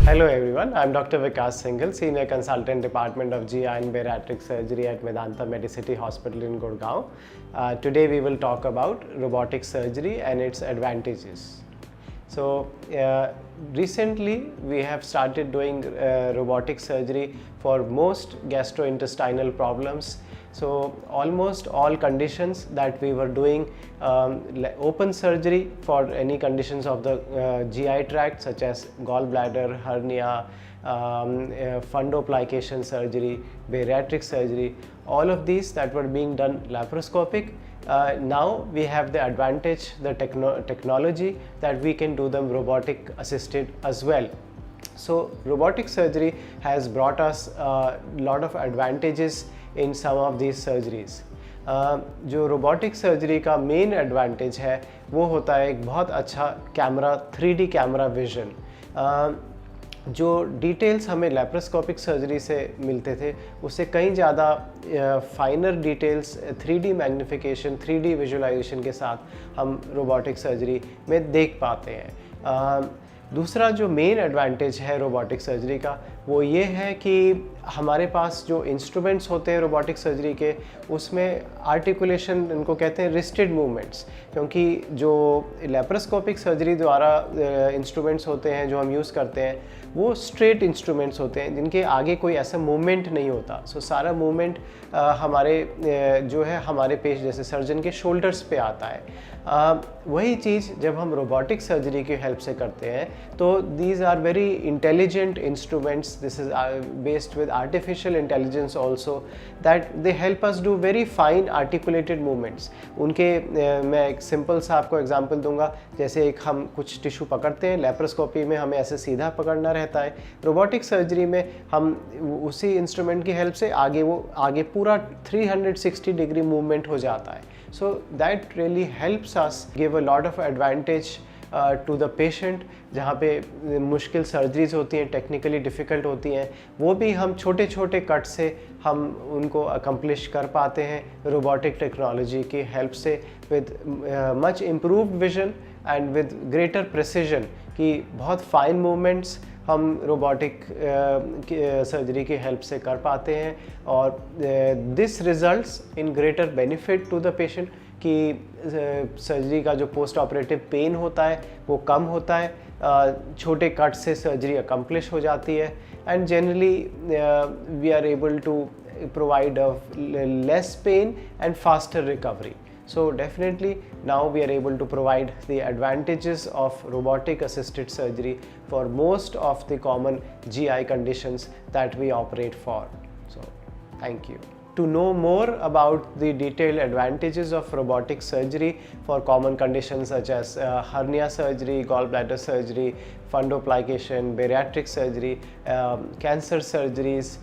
Hello everyone, I'm Dr. Vikas Singhal, Senior Consultant Department of GI and Bariatric Surgery at Medanta Medicity Hospital in Gurgaon. Today we will talk about robotic surgery and its advantages. So recently we have started doing robotic surgery for most gastrointestinal problems. So almost all conditions that we were doing open surgery for any conditions of the GI tract such as gallbladder, hernia, fundoplication surgery, bariatric surgery, all of these that were being done laparoscopic. Now we have the advantage, the technology that we can do them robotic assisted as well. So robotic surgery has brought us a lot of advantages in some of these surgeries. जो robotic surgery का main advantage है वो होता है एक बहुत अच्छा camera 3D camera vision. जो डिटेल्स हमें लैप्रोस्कोपिक सर्जरी से मिलते थे उससे कहीं ज़्यादा फाइनर details 3D magnification 3D visualisation के साथ हम रोबोटिक सर्जरी में देख पाते हैं. दूसरा जो मेन एडवांटेज है रोबोटिक सर्जरी का वो ये है कि हमारे पास जो इंस्ट्रूमेंट्स होते हैं रोबोटिक सर्जरी के उसमें आर्टिकुलेशन इनको कहते हैं रिस्टेड मूवमेंट्स, क्योंकि जो लैप्रोस्कोपिक सर्जरी द्वारा इंस्ट्रूमेंट्स होते हैं जो हम यूज़ करते हैं वो स्ट्रेट इंस्ट्रूमेंट्स होते हैं जिनके आगे कोई ऐसा मूवमेंट नहीं होता. सो सारा मूवमेंट हमारे जो है हमारे पेश जैसे सर्जन के शोल्डर्स पे आता है. वही चीज़ जब हम रोबोटिक सर्जरी की हेल्प से करते हैं तो these are very intelligent instruments. This is based with artificial intelligence also that they help us do very fine articulated movements. उनके मैं एक सिंपल सा आपको एग्जांपल दूंगा. जैसे एक हम कुछ टिश्यू पकड़ते हैं, लैप्रोस्कोपी में हमें ऐसे सीधा पकड़ना रहता है, रोबोटिक सर्जरी में हम उसी इंस्ट्रूमेंट की हेल्प से आगे पूरा 360 डिग्री मूवमेंट हो जाता है. So that really helps us give a lot of advantage to the patient. जहाँ पे मुश्किल सर्जरीज होती हैं, टेक्निकली डिफ़िकल्ट होती हैं, वो भी हम छोटे छोटे कट से हम उनको अकम्प्लिश कर पाते हैं रोबोटिक टेक्नोलॉजी की हेल्प से with much improved vision and with greater precision कि बहुत फाइन मूवमेंट्स हम रोबोटिक सर्जरी की हेल्प से कर पाते हैं. और this results in greater benefit to the patient कि सर्जरी का जो पोस्ट ऑपरेटिव पेन होता है वो कम होता है, छोटे कट से सर्जरी अकम्प्लिश हो जाती है and generally we are able to provide a less pain and faster recovery. So definitely now we are able to provide the advantages of robotic assisted surgery for most of the common GI conditions that we operate for. So thank you. To know more about the detailed advantages of robotic surgery for common conditions such as hernia surgery, gallbladder surgery, fundoplication, bariatric surgery, cancer surgeries,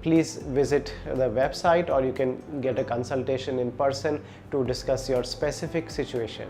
please visit the website or you can get a consultation in person to discuss your specific situation.